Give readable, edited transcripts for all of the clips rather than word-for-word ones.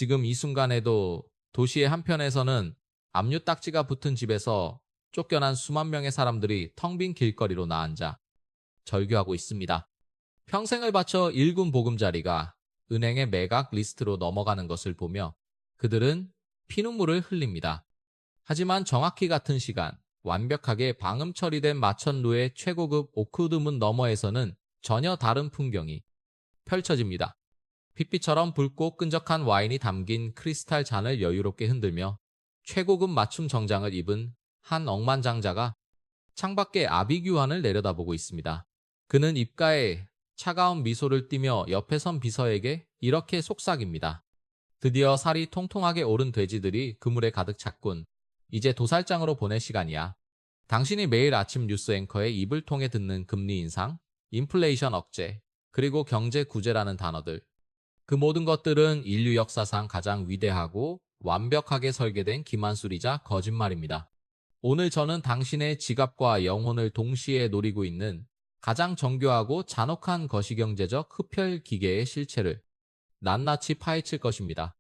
지금 이 순간에도 도시의 한편에서는 압류 딱지가 붙은 집에서 쫓겨난 수만 명의 사람들이 텅 빈 길거리로 나앉아 절규하고 있습니다. 평생을 바쳐 일군 보금자리가 은행의 매각 리스트로 넘어가는 것을 보며 그들은 피눈물을 흘립니다. 하지만 정확히 같은 시간, 완벽하게 방음 처리된 마천루의 최고급 오크우드문 너머에서는 전혀 다른 풍경이 펼쳐집니다. 핏빛처럼 붉고 끈적한 와인이 담긴 크리스탈 잔을 여유롭게 흔들며 최고급 맞춤 정장을 입은 한 억만장자가 창밖에 아비규환을 내려다보고 있습니다. 그는 입가에 차가운 미소를 띠며 옆에 선 비서에게 이렇게 속삭입니다. 드디어 살이 통통하게 오른 돼지들이 그물에 가득 찼군. 이제 도살장으로 보낼 시간이야. 당신이 매일 아침 뉴스 앵커의 입을 통해 듣는 금리 인상, 인플레이션 억제, 그리고 경제 구제라는 단어들. 그 모든 것들은 인류 역사상 가장 위대하고 완벽하게 설계된 기만술이자 거짓말입니다. 오늘 저는 당신의 지갑과 영혼을 동시에 노리고 있는 가장 정교하고 잔혹한 거시경제적 흡혈 기계의 실체를 낱낱이 파헤칠 것입니다.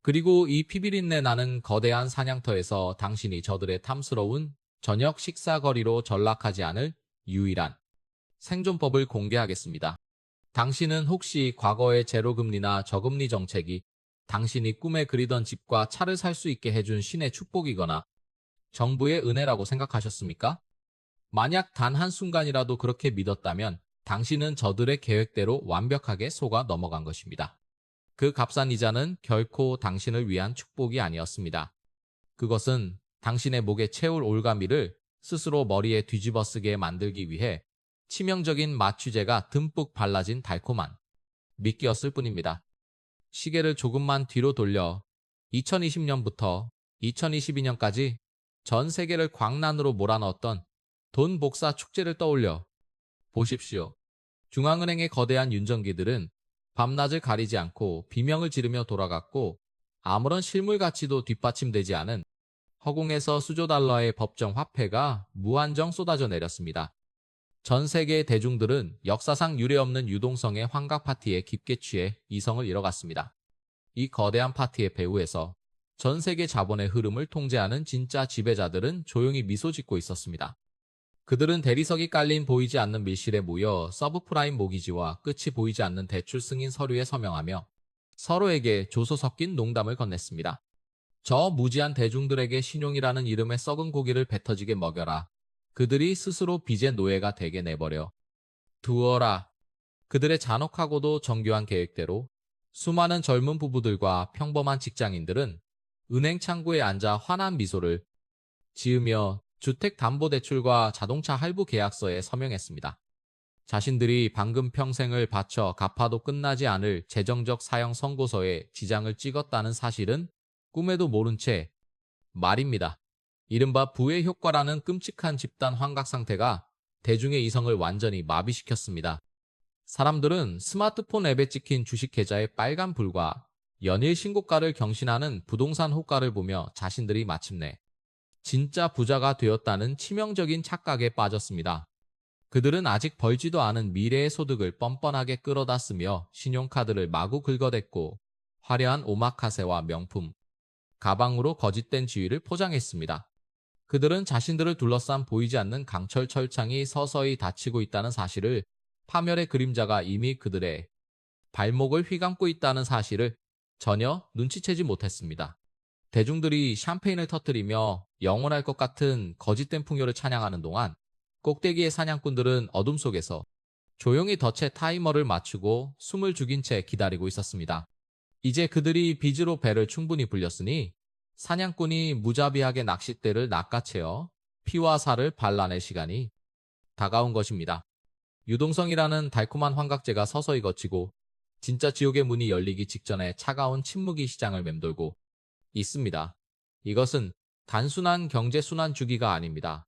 그리고 이 피비린내 나는 거대한 사냥터에서 당신이 저들의 탐스러운 저녁 식사거리로 전락하지 않을 유일한 생존법을 공개하겠습니다. 당신은 혹시 과거의 제로금리나 저금리 정책이 당신이 꿈에 그리던 집과 차를 살 수 있게 해준 신의 축복이거나 정부의 은혜라고 생각하셨습니까? 만약 단 한순간이라도 그렇게 믿었다면 당신은 저들의 계획대로 완벽하게 속아 넘어간 것입니다. 그 값싼 이자는 결코 당신을 위한 축복이 아니었습니다. 그것은 당신의 목에 채울 올가미를 스스로 머리에 뒤집어 쓰게 만들기 위해 치명적인 마취제가 듬뿍 발라진 달콤한 미끼였을 뿐입니다. 시계를 조금만 뒤로 돌려 2020년부터 2022년까지 전 세계를 광란으로 몰아넣었던 돈 복사 축제를 떠올려 보십시오. 중앙은행의 거대한 윤정기들은 밤낮을 가리지 않고 비명을 지르며 돌아갔고 아무런 실물 가치도 뒷받침되지 않은 허공에서 수조 달러의 법정 화폐가 무한정 쏟아져 내렸습니다. 전 세계의 대중들은 역사상 유례없는 유동성의 환각 파티에 깊게 취해 이성을 잃어갔습니다. 이 거대한 파티의 배후에서 전 세계 자본의 흐름을 통제하는 진짜 지배자들은 조용히 미소 짓고 있었습니다. 그들은 대리석이 깔린 보이지 않는 밀실에 모여 서브프라임 모기지와 끝이 보이지 않는 대출 승인 서류에 서명하며 서로에게 조소 섞인 농담을 건넸습니다. 저 무지한 대중들에게 신용이라는 이름의 썩은 고기를 뱉어지게 먹여라. 그들이 스스로 빚의 노예가 되게 내버려 두어라. 그들의 잔혹하고도 정교한 계획대로 수많은 젊은 부부들과 평범한 직장인들은 은행 창구에 앉아 환한 미소를 지으며 주택담보대출과 자동차 할부 계약서에 서명했습니다. 자신들이 방금 평생을 바쳐 갚아도 끝나지 않을 재정적 사형 선고서에 지장을 찍었다는 사실은 꿈에도 모른 채 말입니다. 이른바 부의 효과라는 끔찍한 집단 환각 상태가 대중의 이성을 완전히 마비시켰습니다. 사람들은 스마트폰 앱에 찍힌 주식 계좌의 빨간 불과 연일 신고가를 경신하는 부동산 호가를 보며 자신들이 마침내 진짜 부자가 되었다는 치명적인 착각에 빠졌습니다. 그들은 아직 벌지도 않은 미래의 소득을 뻔뻔하게 끌어다 쓰며 신용카드를 마구 긁어댔고 화려한 오마카세와 명품, 가방으로 거짓된 지위를 포장했습니다. 그들은 자신들을 둘러싼 보이지 않는 강철 철창이 서서히 닫히고 있다는 사실을, 파멸의 그림자가 이미 그들의 발목을 휘감고 있다는 사실을 전혀 눈치채지 못했습니다. 대중들이 샴페인을 터뜨리며 영원할 것 같은 거짓된 풍요를 찬양하는 동안 꼭대기의 사냥꾼들은 어둠 속에서 조용히 덫에 타이머를 맞추고 숨을 죽인 채 기다리고 있었습니다. 이제 그들이 빚으로 배를 충분히 불렸으니 사냥꾼이 무자비하게 낚싯대를 낚아채어 피와 살을 발라낼 시간이 다가온 것입니다. 유동성이라는 달콤한 환각제가 서서히 걷히고 진짜 지옥의 문이 열리기 직전에 차가운 침묵이 시장을 맴돌고 있습니다. 이것은 단순한 경제순환 주기가 아닙니다.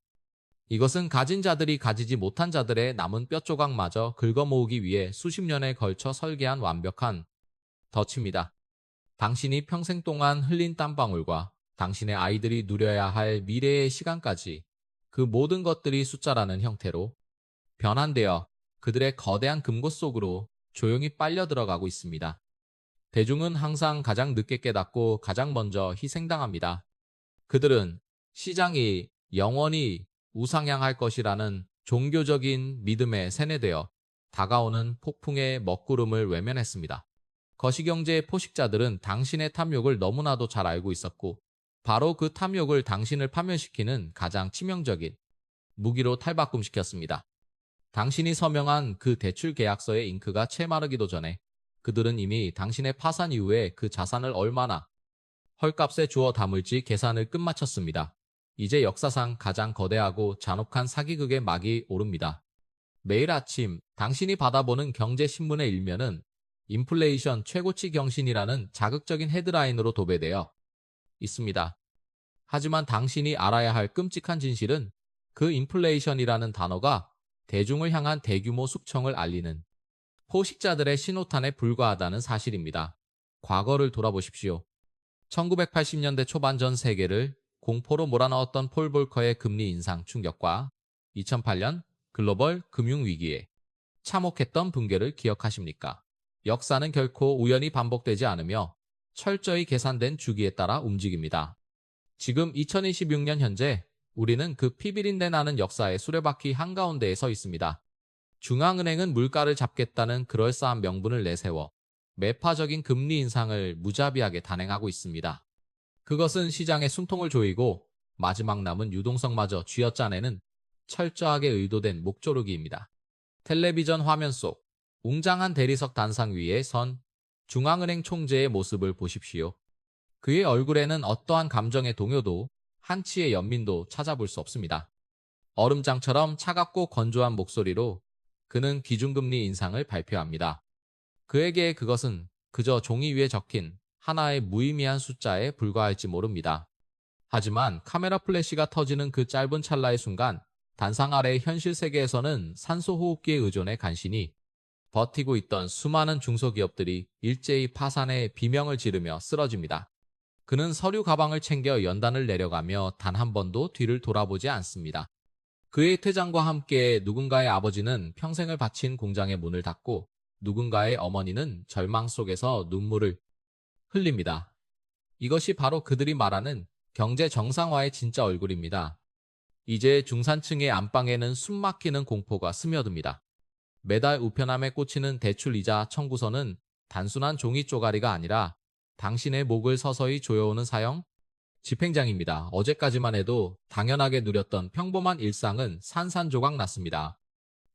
이것은 가진 자들이 가지지 못한 자들의 남은 뼈조각마저 긁어모으기 위해 수십 년에 걸쳐 설계한 완벽한 덫입니다. 당신이 평생 동안 흘린 땀방울과 당신의 아이들이 누려야 할 미래의 시간까지 그 모든 것들이 숫자라는 형태로 변환되어 그들의 거대한 금고 속으로 조용히 빨려 들어가고 있습니다. 대중은 항상 가장 늦게 깨닫고 가장 먼저 희생당합니다. 그들은 시장이 영원히 우상향할 것이라는 종교적인 믿음에 세뇌되어 다가오는 폭풍의 먹구름을 외면했습니다. 거시경제의 포식자들은 당신의 탐욕을 너무나도 잘 알고 있었고, 바로 그 탐욕을 당신을 파멸시키는 가장 치명적인 무기로 탈바꿈시켰습니다. 당신이 서명한 그 대출 계약서의 잉크가 채 마르기도 전에 그들은 이미 당신의 파산 이후에 그 자산을 얼마나 헐값에 주어 담을지 계산을 끝마쳤습니다. 이제 역사상 가장 거대하고 잔혹한 사기극의 막이 오릅니다. 매일 아침 당신이 받아보는 경제신문의 일면은 인플레이션 최고치 경신이라는 자극적인 헤드라인으로 도배되어 있습니다. 하지만 당신이 알아야 할 끔찍한 진실은 그 인플레이션이라는 단어가 대중을 향한 대규모 숙청을 알리는 포식자들의 신호탄에 불과하다는 사실입니다. 과거를 돌아보십시오. 1980년대 초반 전 세계를 공포로 몰아넣었던 폴 볼커의 금리 인상 충격과 2008년 글로벌 금융위기에 참혹했던 붕괴를 기억하십니까? 역사는 결코 우연히 반복되지 않으며 철저히 계산된 주기에 따라 움직입니다. 지금 2026년 현재 우리는 그 피비린내 나는 역사의 수레바퀴 한가운데에 서 있습니다. 중앙은행은 물가를 잡겠다는 그럴싸한 명분을 내세워 매파적인 금리 인상을 무자비하게 단행하고 있습니다. 그것은 시장의 숨통을 조이고 마지막 남은 유동성마저 쥐어짜내는 철저하게 의도된 목조르기입니다. 텔레비전 화면 속 웅장한 대리석 단상 위에 선 중앙은행 총재의 모습을 보십시오. 그의 얼굴에는 어떠한 감정의 동요도 한치의 연민도 찾아볼 수 없습니다. 얼음장처럼 차갑고 건조한 목소리로 그는 기준금리 인상을 발표합니다. 그에게 그것은 그저 종이 위에 적힌 하나의 무의미한 숫자에 불과할지 모릅니다. 하지만 카메라 플래시가 터지는 그 짧은 찰나의 순간 단상 아래의 현실 세계에서는 산소 호흡기에 의존해 간신히 버티고 있던 수많은 중소기업들이 일제히 파산의 비명을 지르며 쓰러집니다. 그는 서류 가방을 챙겨 연단을 내려가며 단 한 번도 뒤를 돌아보지 않습니다. 그의 퇴장과 함께 누군가의 아버지는 평생을 바친 공장의 문을 닫고 누군가의 어머니는 절망 속에서 눈물을 흘립니다. 이것이 바로 그들이 말하는 경제 정상화의 진짜 얼굴입니다. 이제 중산층의 안방에는 숨막히는 공포가 스며듭니다. 매달 우편함에 꽂히는 대출이자 청구서는 단순한 종이 쪼가리가 아니라 당신의 목을 서서히 조여오는 사형 집행장입니다. 어제까지만 해도 당연하게 누렸던 평범한 일상은 산산조각 났습니다.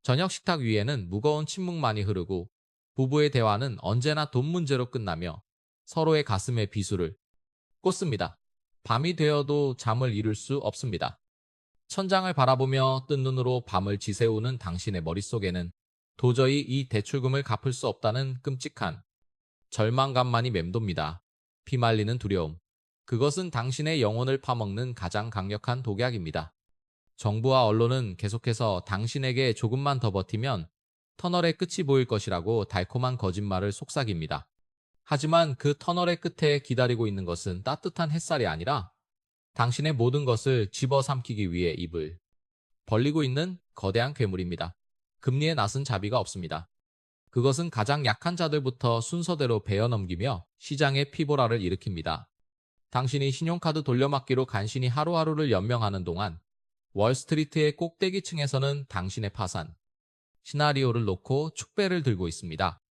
저녁 식탁 위에는 무거운 침묵만이 흐르고 부부의 대화는 언제나 돈 문제로 끝나며 서로의 가슴에 비수를 꽂습니다. 밤이 되어도 잠을 이룰 수 없습니다. 천장을 바라보며 뜬 눈으로 밤을 지새우는 당신의 머릿속에는 도저히 이 대출금을 갚을 수 없다는 끔찍한 절망감만이 맴돕니다. 피말리는 두려움. 그것은 당신의 영혼을 파먹는 가장 강력한 독약입니다. 정부와 언론은 계속해서 당신에게 조금만 더 버티면 터널의 끝이 보일 것이라고 달콤한 거짓말을 속삭입니다. 하지만 그 터널의 끝에 기다리고 있는 것은 따뜻한 햇살이 아니라 당신의 모든 것을 집어삼키기 위해 입을 벌리고 있는 거대한 괴물입니다. 금리에 낯은 자비가 없습니다. 그것은 가장 약한 자들부터 순서대로 베어넘기며 시장의 피보라를 일으킵니다. 당신이 신용카드 돌려막기로 간신히 하루하루를 연명하는 동안 월스트리트의 꼭대기층에서는 당신의 파산 시나리오를 놓고 축배를 들고 있습니다.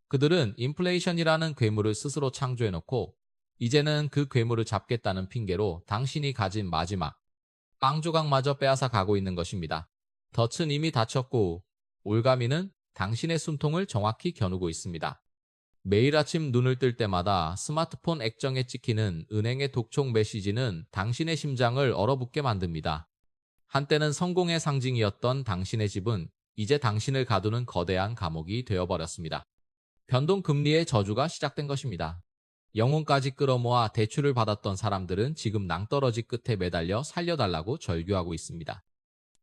그들은 인플레이션이라는 괴물을 스스로 창조해놓고 이제는 그 괴물을 잡겠다는 핑계로 당신이 가진 마지막 빵 조각마저 빼앗아 가고 있는 것입니다. 덫은 이미 닫혔고 올가미는 당신의 숨통을 정확히 겨누고 있습니다. 매일 아침 눈을 뜰 때마다 스마트폰 액정에 찍히는 은행의 독촉 메시지는 당신의 심장을 얼어붙게 만듭니다. 한때는 성공의 상징이었던 당신의 집은 이제 당신을 가두는 거대한 감옥이 되어버렸습니다. 변동금리의 저주가 시작된 것입니다. 영혼까지 끌어모아 대출을 받았던 사람들은 지금 낭떠러지 끝에 매달려 살려달라고 절규하고 있습니다.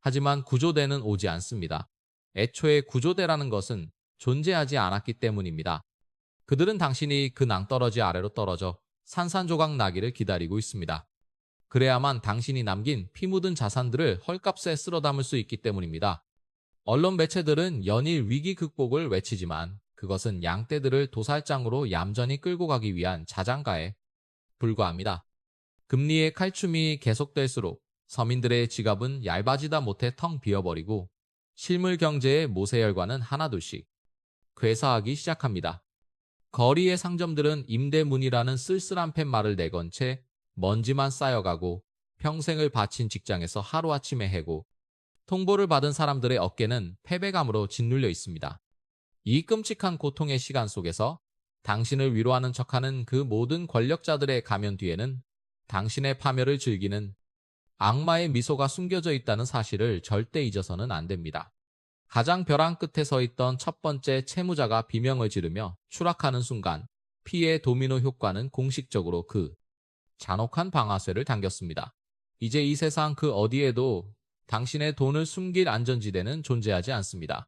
하지만 구조대는 오지 않습니다. 애초에 구조대라는 것은 존재하지 않았기 때문입니다. 그들은 당신이 그 낭떠러지 아래로 떨어져 산산조각 나기를 기다리고 있습니다. 그래야만 당신이 남긴 피 묻은 자산들을 헐값에 쓸어 담을 수 있기 때문입니다. 언론 매체들은 연일 위기 극복을 외치지만 그것은 양떼들을 도살장으로 얌전히 끌고 가기 위한 자장가에 불과합니다. 금리의 칼춤이 계속될수록 서민들의 지갑은 얇아지다 못해 텅 비어버리고 실물 경제의 모세혈관은 하나둘씩 괴사하기 시작합니다. 거리의 상점들은 임대문이라는 쓸쓸한 팻말을 내건 채 먼지만 쌓여가고 평생을 바친 직장에서 하루아침에 해고 통보를 받은 사람들의 어깨는 패배감으로 짓눌려 있습니다. 이 끔찍한 고통의 시간 속에서 당신을 위로하는 척하는 그 모든 권력자들의 가면 뒤에는 당신의 파멸을 즐기는 악마의 미소가 숨겨져 있다는 사실을 절대 잊어서는 안 됩니다. 가장 벼랑 끝에 서 있던 첫 번째 채무자가 비명을 지르며 추락하는 순간 피해 도미노 효과는 공식적으로 그 잔혹한 방아쇠를 당겼습니다. 이제 이 세상 그 어디에도 당신의 돈을 숨길 안전지대는 존재하지 않습니다.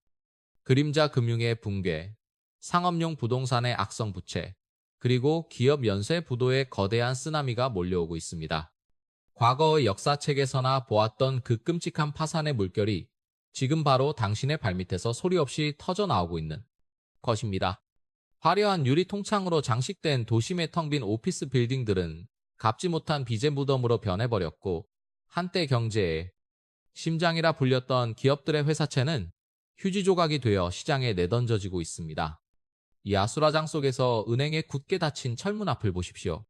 그림자 금융의 붕괴, 상업용 부동산의 악성 부채, 그리고 기업 연쇄 부도의 거대한 쓰나미가 몰려오고 있습니다. 과거의 역사책에서나 보았던 그 끔찍한 파산의 물결이 지금 바로 당신의 발밑에서 소리 없이 터져 나오고 있는 것입니다. 화려한 유리 통창으로 장식된 도심의 텅 빈 오피스 빌딩들은 갚지 못한 빚의 무덤으로 변해버렸고, 한때 경제의 심장이라 불렸던 기업들의 회사채는 휴지 조각이 되어 시장에 내던져지고 있습니다. 이 아수라장 속에서 은행에 굳게 닫힌 철문 앞을 보십시오.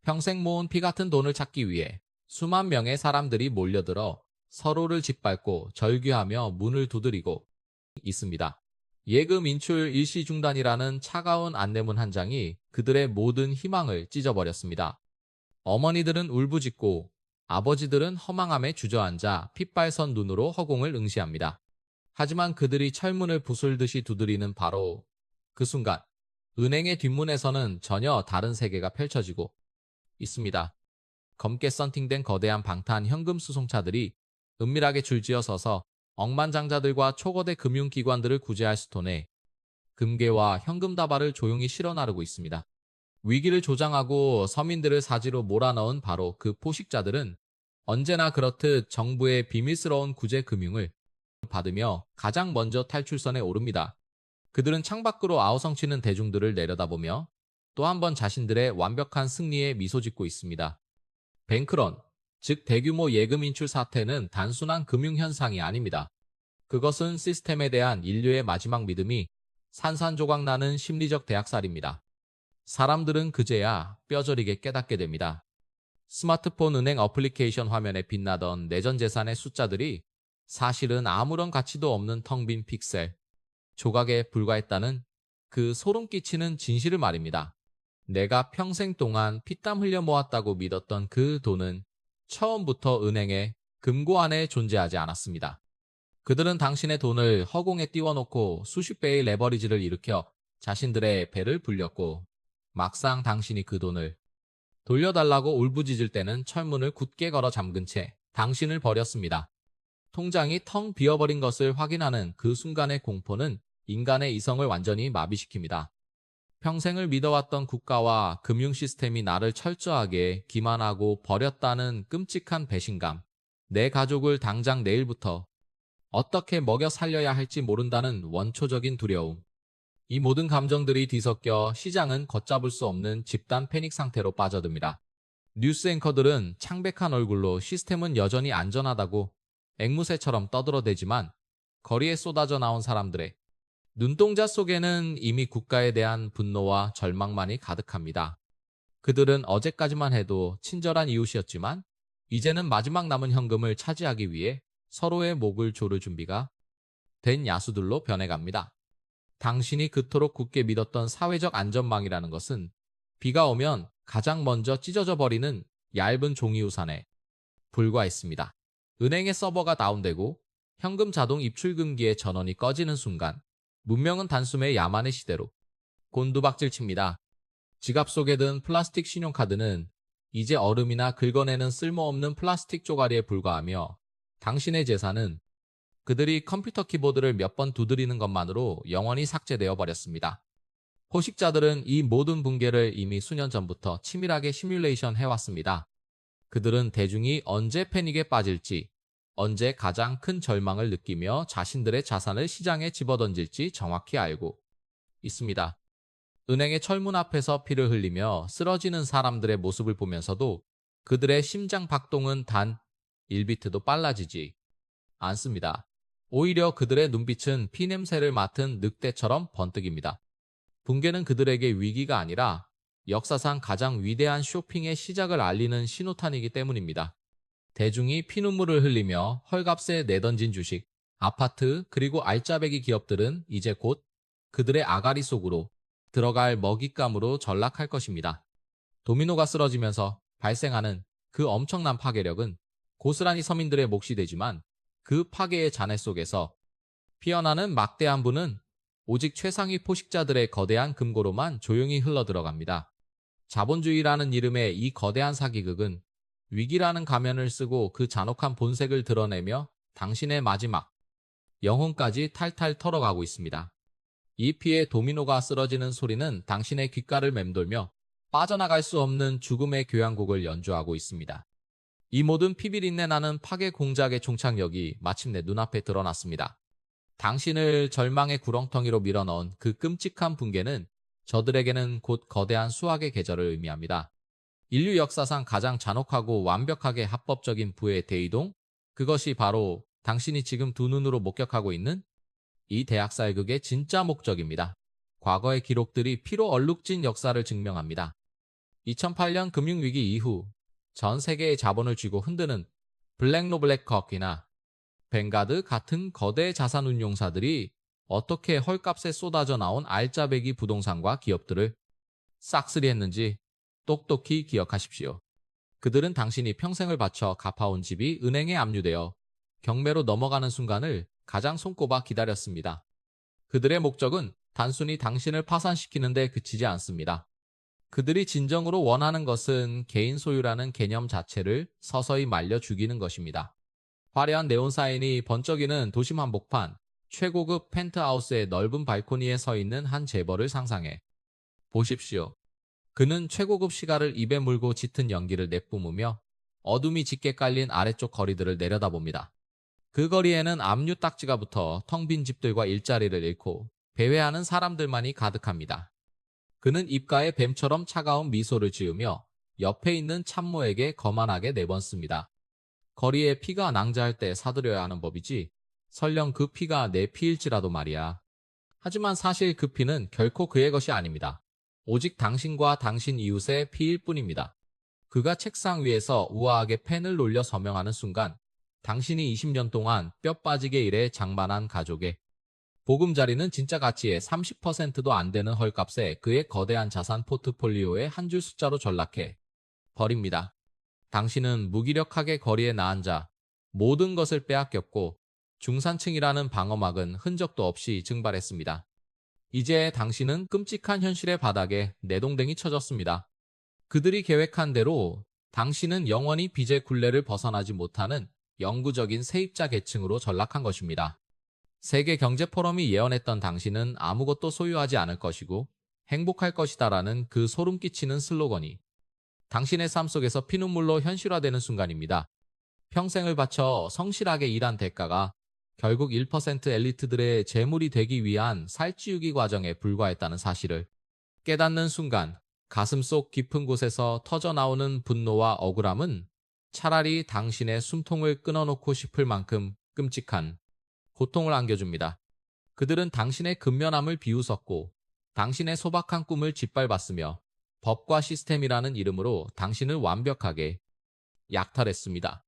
평생 모은 피 같은 돈을 찾기 위해 수만 명의 사람들이 몰려들어 서로를 짓밟고 절규하며 문을 두드리고 있습니다. 예금 인출 일시 중단이라는 차가운 안내문 한 장이 그들의 모든 희망을 찢어버렸습니다. 어머니들은 울부짖고 아버지들은 허망함에 주저앉아 핏발선 눈으로 허공을 응시합니다. 하지만 그들이 철문을 부술듯이 두드리는 바로 그 순간 은행의 뒷문에서는 전혀 다른 세계가 펼쳐지고 있습니다. 검게 썬팅된 거대한 방탄 현금 수송차들이 은밀하게 줄지어 서서 억만장자들과 초거대 금융기관들을 구제할 수톤에 금괴와 현금 다발을 조용히 실어 나르고 있습니다. 위기를 조장하고 서민들을 사지로 몰아넣은 바로 그 포식자들은 언제나 그렇듯 정부의 비밀스러운 구제 금융을 받으며 가장 먼저 탈출선에 오릅니다. 그들은 창밖으로 아우성치는 대중들을 내려다보며 또 한 번 자신들의 완벽한 승리에 미소 짓고 있습니다. 뱅크런, 즉 대규모 예금 인출 사태는 단순한 금융 현상이 아닙니다. 그것은 시스템에 대한 인류의 마지막 믿음이 산산조각 나는 심리적 대학살입니다. 사람들은 그제야 뼈저리게 깨닫게 됩니다. 스마트폰 은행 어플리케이션 화면에 빛나던 내전 재산의 숫자들이 사실은 아무런 가치도 없는 텅 빈 픽셀, 조각에 불과했다는 그 소름 끼치는 진실을 말입니다. 내가 평생 동안 피땀 흘려 모았다고 믿었던 그 돈은 처음부터 은행의 금고 안에 존재하지 않았습니다. 그들은 당신의 돈을 허공에 띄워놓고 수십 배의 레버리지를 일으켜 자신들의 배를 불렸고, 막상 당신이 그 돈을 돌려달라고 울부짖을 때는 철문을 굳게 걸어 잠근 채 당신을 버렸습니다. 통장이 텅 비어버린 것을 확인하는 그 순간의 공포는 인간의 이성을 완전히 마비시킵니다. 평생을 믿어왔던 국가와 금융 시스템이 나를 철저하게 기만하고 버렸다는 끔찍한 배신감, 내 가족을 당장 내일부터 어떻게 먹여 살려야 할지 모른다는 원초적인 두려움, 이 모든 감정들이 뒤섞여 시장은 걷잡을 수 없는 집단 패닉 상태로 빠져듭니다. 뉴스 앵커들은 창백한 얼굴로 시스템은 여전히 안전하다고 앵무새처럼 떠들어대지만, 거리에 쏟아져 나온 사람들의 눈동자 속에는 이미 국가에 대한 분노와 절망만이 가득합니다. 그들은 어제까지만 해도 친절한 이웃이었지만 이제는 마지막 남은 현금을 차지하기 위해 서로의 목을 조를 준비가 된 야수들로 변해갑니다. 당신이 그토록 굳게 믿었던 사회적 안전망이라는 것은 비가 오면 가장 먼저 찢어져 버리는 얇은 종이 우산에 불과했습니다. 은행의 서버가 다운되고 현금 자동 입출금기의 전원이 꺼지는 순간 문명은 단숨에 야만의 시대로 곤두박질 칩니다. 지갑 속에 든 플라스틱 신용카드는 이제 얼음이나 긁어내는 쓸모없는 플라스틱 쪼가리에 불과하며, 당신의 재산은 그들이 컴퓨터 키보드를 몇 번 두드리는 것만으로 영원히 삭제되어 버렸습니다. 포식자들은 이 모든 붕괴를 이미 수년 전부터 치밀하게 시뮬레이션 해왔습니다. 그들은 대중이 언제 패닉에 빠질지, 언제 가장 큰 절망을 느끼며 자신들의 자산을 시장에 집어던질지 정확히 알고 있습니다. 은행의 철문 앞에서 피를 흘리며 쓰러지는 사람들의 모습을 보면서도 그들의 심장 박동은 단 1비트도 빨라지지 않습니다. 오히려 그들의 눈빛은 피냄새를 맡은 늑대처럼 번뜩입니다. 붕괴는 그들에게 위기가 아니라 역사상 가장 위대한 쇼핑의 시작을 알리는 신호탄이기 때문입니다. 대중이 피눈물을 흘리며 헐값에 내던진 주식, 아파트, 그리고 알짜배기 기업들은 이제 곧 그들의 아가리 속으로 들어갈 먹잇감으로 전락할 것입니다. 도미노가 쓰러지면서 발생하는 그 엄청난 파괴력은 고스란히 서민들의 몫이 되지만 그 파괴의 잔해 속에서 피어나는 막대한 부는 오직 최상위 포식자들의 거대한 금고로만 조용히 흘러들어갑니다. 자본주의라는 이름의 이 거대한 사기극은 위기라는 가면을 쓰고 그 잔혹한 본색을 드러내며 당신의 마지막 영혼까지 탈탈 털어가고 있습니다. 이 피해 도미노가 쓰러지는 소리는 당신의 귓가를 맴돌며 빠져나갈 수 없는 죽음의 교향곡을 연주하고 있습니다. 이 모든 피비린내 나는 파괴 공작의 종착역이 마침내 눈앞에 드러났습니다. 당신을 절망의 구렁텅이로 밀어넣은 그 끔찍한 붕괴는 저들에게는 곧 거대한 수학의 계절을 의미합니다. 인류 역사상 가장 잔혹하고 완벽하게 합법적인 부의 대이동, 그것이 바로 당신이 지금 두 눈으로 목격하고 있는 이 대학살극의 진짜 목적입니다. 과거의 기록들이 피로 얼룩진 역사를 증명합니다. 2008년 금융위기 이후 전 세계의 자본을 쥐고 흔드는 블랙로블랙커이나 뱅가드 같은 거대 자산운용사들이 어떻게 헐값에 쏟아져 나온 알짜배기 부동산과 기업들을 싹쓸이했는지 똑똑히 기억하십시오. 그들은 당신이 평생을 바쳐 갚아온 집이 은행에 압류되어 경매로 넘어가는 순간을 가장 손꼽아 기다렸습니다. 그들의 목적은 단순히 당신을 파산시키는 데 그치지 않습니다. 그들이 진정으로 원하는 것은 개인 소유라는 개념 자체를 서서히 말려 죽이는 것입니다. 화려한 네온 사인이 번쩍이는 도심 한복판, 최고급 펜트하우스의 넓은 발코니에 서 있는 한 재벌을 상상해 보십시오. 그는 최고급 시가를 입에 물고 짙은 연기를 내뿜으며 어둠이 짙게 깔린 아래쪽 거리들을 내려다봅니다. 그 거리에는 압류 딱지가 붙어 텅 빈 집들과 일자리를 잃고 배회하는 사람들만이 가득합니다. 그는 입가에 뱀처럼 차가운 미소를 지으며 옆에 있는 참모에게 거만하게 내번씁니다. 거리에 피가 낭자할 때 사들여야 하는 법이지 설령 그 피가 내 피일지라도 말이야. 하지만 사실 그 피는 결코 그의 것이 아닙니다. 오직 당신과 당신 이웃의 피일 뿐입니다. 그가 책상 위에서 우아하게 펜을 놀려 서명하는 순간 당신이 20년 동안 뼈 빠지게 일해 장만한 가족의 보금자리는 진짜 가치의 30%도 안 되는 헐값에 그의 거대한 자산 포트폴리오의 한 줄 숫자로 전락해 버립니다. 당신은 무기력하게 거리에 나앉아 모든 것을 빼앗겼고 중산층이라는 방어막은 흔적도 없이 증발했습니다. 이제 당신은 끔찍한 현실의 바닥에 내동댕이 쳐졌습니다. 그들이 계획한 대로 당신은 영원히 빚의 굴레를 벗어나지 못하는 영구적인 세입자 계층으로 전락한 것입니다. 세계 경제 포럼이 예언했던 당신은 아무것도 소유하지 않을 것이고 행복할 것이다라는 그 소름 끼치는 슬로건이 당신의 삶 속에서 피눈물로 현실화되는 순간입니다. 평생을 바쳐 성실하게 일한 대가가 결국 1% 엘리트들의 재물이 되기 위한 살찌우기 과정에 불과했다는 사실을 깨닫는 순간 가슴속 깊은 곳에서 터져나오는 분노와 억울함은 차라리 당신의 숨통을 끊어놓고 싶을 만큼 끔찍한 고통을 안겨줍니다. 그들은 당신의 근면함을 비웃었고 당신의 소박한 꿈을 짓밟았으며 법과 시스템이라는 이름으로 당신을 완벽하게 약탈했습니다.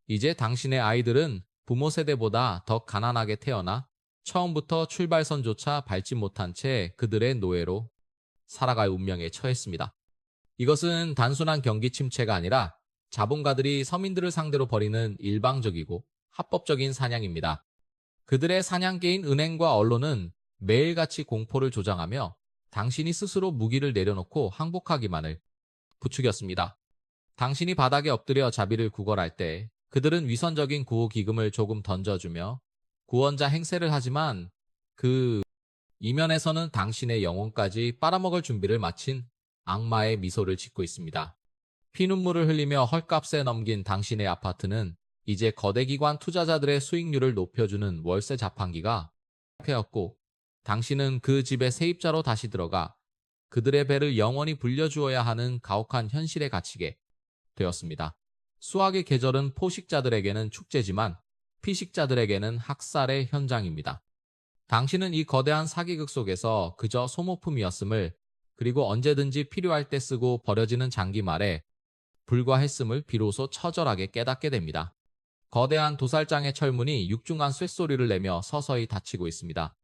이제 당신의 아이들은 부모 세대보다 더 가난하게 태어나 처음부터 출발선조차 밟지 못한 채 그들의 노예로 살아갈 운명에 처했습니다. 이것은 단순한 경기 침체가 아니라 자본가들이 서민들을 상대로 벌이는 일방적이고 합법적인 사냥입니다. 그들의 사냥개인 은행과 언론은 매일같이 공포를 조장하며 당신이 스스로 무기를 내려놓고 항복하기만을 부추겼습니다. 당신이 바닥에 엎드려 자비를 구걸할 때 그들은 위선적인 구호기금을 조금 던져주며 구원자 행세를 하지만 그 이면에서는 당신의 영혼까지 빨아먹을 준비를 마친 악마의 미소를 짓고 있습니다. 피눈물을 흘리며 헐값에 넘긴 당신의 아파트는 이제 거대 기관 투자자들의 수익률을 높여주는 월세 자판기가 되었고 당신은 그 집의 세입자로 다시 들어가 그들의 배를 영원히 불려주어야 하는 가혹한 현실에 갇히게 되었습니다. 수학의 계절은 포식자들에게는 축제지만 피식자들에게는 학살의 현장입니다. 당신은 이 거대한 사기극 속에서 그저 소모품이었음을, 그리고 언제든지 필요할 때 쓰고 버려지는 장기말에 불과했음을 비로소 처절하게 깨닫게 됩니다. 거대한 도살장의 철문이 육중한 쇳소리를 내며 서서히 닫히고 있습니다.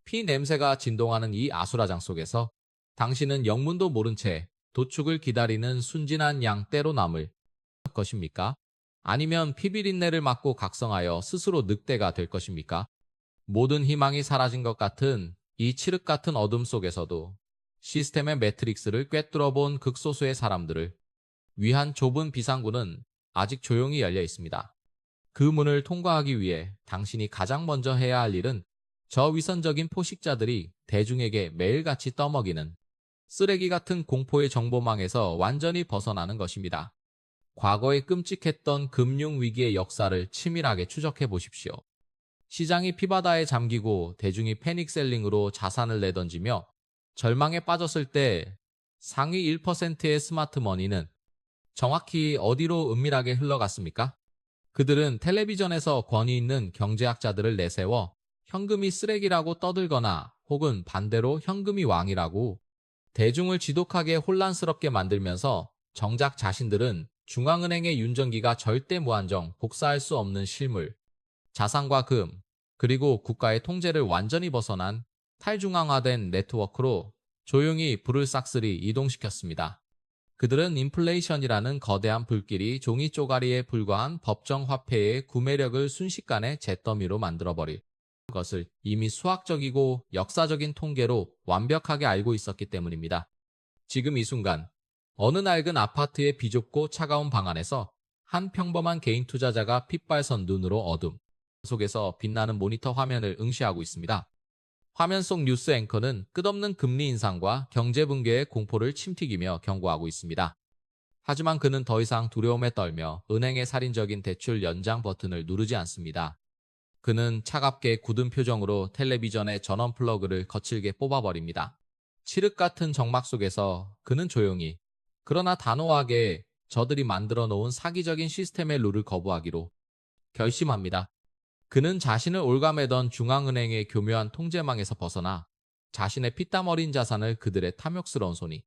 피 냄새가 진동하는 이 아수라장 속에서 당신은 영문도 모른 채 도축을 기다리는 순진한 양떼로 남을 것입니까? 아니면 피비린내를 맡고 각성하여 스스로 늑대가 될 것입니까? 모든 희망이 사라진 것 같은 이 칠흑 같은 어둠 속에서도 시스템의 매트릭스를 꿰뚫어 본 극소수의 사람들을 위한 좁은 비상구는 아직 조용히 열려 있습니다. 그 문을 통과하기 위해 당신이 가장 먼저 해야 할 일은 저 위선적인 포식자들이 대중에게 매일같이 떠먹이는 쓰레기 같은 공포의 정보망에서 완전히 벗어나는 것입니다. 과거에 끔찍했던 금융위기의 역사를 치밀하게 추적해 보십시오. 시장이 피바다에 잠기고 대중이 패닉셀링으로 자산을 내던지며 절망에 빠졌을 때 상위 1%의 스마트머니는 정확히 어디로 은밀하게 흘러갔습니까? 그들은 텔레비전에서 권위 있는 경제학자들을 내세워 현금이 쓰레기라고 떠들거나 혹은 반대로 현금이 왕이라고 대중을 지독하게 혼란스럽게 만들면서 정작 자신들은 중앙은행의 윤정기가 절대 무한정 복사할 수 없는 실물, 자산과 금, 그리고 국가의 통제를 완전히 벗어난 탈중앙화된 네트워크로 조용히 불을 싹쓸이 이동시켰습니다. 그들은 인플레이션이라는 거대한 불길이 종이 쪼가리에 불과한 법정 화폐의 구매력을 순식간에 잿더미로 만들어버릴 것을 이미 수학적이고 역사적인 통계로 완벽하게 알고 있었기 때문입니다. 지금 이 순간 어느 낡은 아파트의 비좁고 차가운 방 안에서 한 평범한 개인 투자자가 핏발선 눈으로 어둠 속에서 빛나는 모니터 화면을 응시하고 있습니다. 화면 속 뉴스 앵커는 끝없는 금리 인상과 경제 붕괴의 공포를 침튀기며 경고하고 있습니다. 하지만 그는 더 이상 두려움에 떨며 은행의 살인적인 대출 연장 버튼을 누르지 않습니다. 그는 차갑게 굳은 표정으로 텔레비전의 전원 플러그를 거칠게 뽑아버립니다. 칠흑 같은 정막 속에서 그는 조용히, 그러나 단호하게 저들이 만들어 놓은 사기적인 시스템의 룰을 거부하기로 결심합니다. 그는 자신을 올가매던 중앙은행의 교묘한 통제망에서 벗어나 자신의 피땀 어린 자산을 그들의 탐욕스러운 손이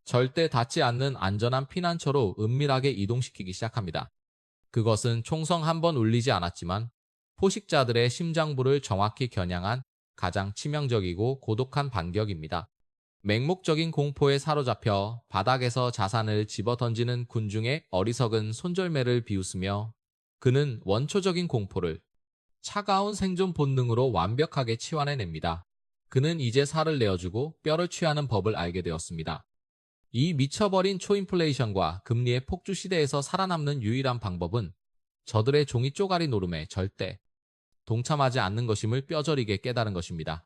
절대 닿지 않는 안전한 피난처로 은밀하게 이동시키기 시작합니다. 그것은 총성 한 번 울리지 않았지만 포식자들의 심장부를 정확히 겨냥한 가장 치명적이고 고독한 반격입니다. 맹목적인 공포에 사로잡혀 바닥에서 자산을 집어던지는 군중의 어리석은 손절매를 비웃으며 그는 원초적인 공포를 차가운 생존 본능으로 완벽하게 치환해냅니다. 그는 이제 살을 내어주고 뼈를 취하는 법을 알게 되었습니다. 이 미쳐버린 초인플레이션과 금리의 폭주 시대에서 살아남는 유일한 방법은 저들의 종이 쪼가리 노름에 절대 동참하지 않는 것임을 뼈저리게 깨달은 것입니다.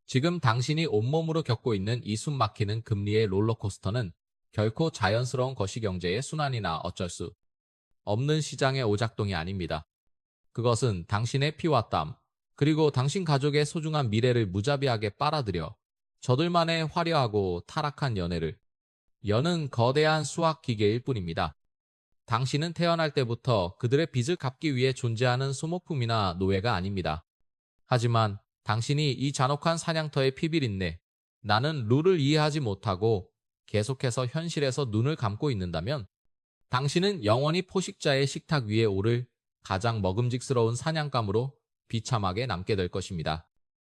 지금 당신이 온몸으로 겪고 있는 이 숨막히는 금리의 롤러코스터는 결코 자연스러운 거시경제의 순환이나 어쩔 수 없는 시장의 오작동이 아닙니다. 그것은 당신의 피와 땀, 그리고 당신 가족의 소중한 미래를 무자비하게 빨아들여 저들만의 화려하고 타락한 연애를 여는 거대한 수학 기계일 뿐입니다. 당신은 태어날 때부터 그들의 빚을 갚기 위해 존재하는 소모품이나 노예가 아닙니다. 하지만 당신이 이 잔혹한 사냥터의 피비린내, 나는 룰을 이해하지 못하고 계속해서 현실에서 눈을 감고 있는다면 당신은 영원히 포식자의 식탁 위에 오를 가장 먹음직스러운 사냥감으로 비참하게 남게 될 것입니다.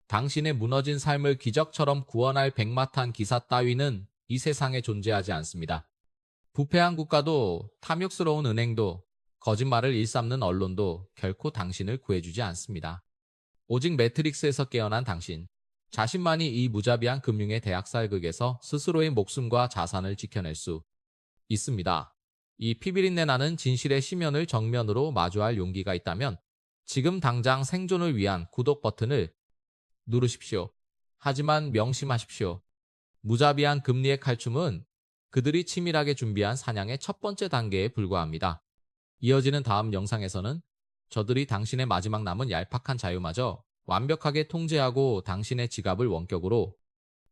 당신의 무너진 삶을 기적처럼 구원할 백마탄 기사 따위는 이 세상에 존재하지 않습니다. 부패한 국가도 탐욕스러운 은행도 거짓말을 일삼는 언론도 결코 당신을 구해주지 않습니다. 오직 매트릭스에서 깨어난 당신, 자신만이 이 무자비한 금융의 대학살극에서 스스로의 목숨과 자산을 지켜낼 수 있습니다. 이 피비린내 나는 진실의 심연을 정면으로 마주할 용기가 있다면 지금 당장 생존을 위한 구독 버튼을 누르십시오. 하지만 명심하십시오. 무자비한 금리의 칼춤은 그들이 치밀하게 준비한 사냥의 첫 번째 단계에 불과합니다. 이어지는 다음 영상에서는 저들이 당신의 마지막 남은 얄팍한 자유마저 완벽하게 통제하고 당신의 지갑을 원격으로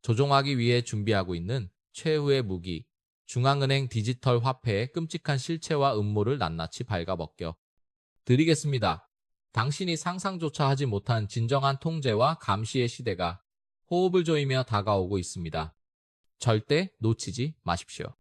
조종하기 위해 준비하고 있는 최후의 무기, 중앙은행 디지털 화폐의 끔찍한 실체와 음모를 낱낱이 발가벗겨 드리겠습니다. 당신이 상상조차 하지 못한 진정한 통제와 감시의 시대가 호흡을 조이며 다가오고 있습니다. 절대 놓치지 마십시오.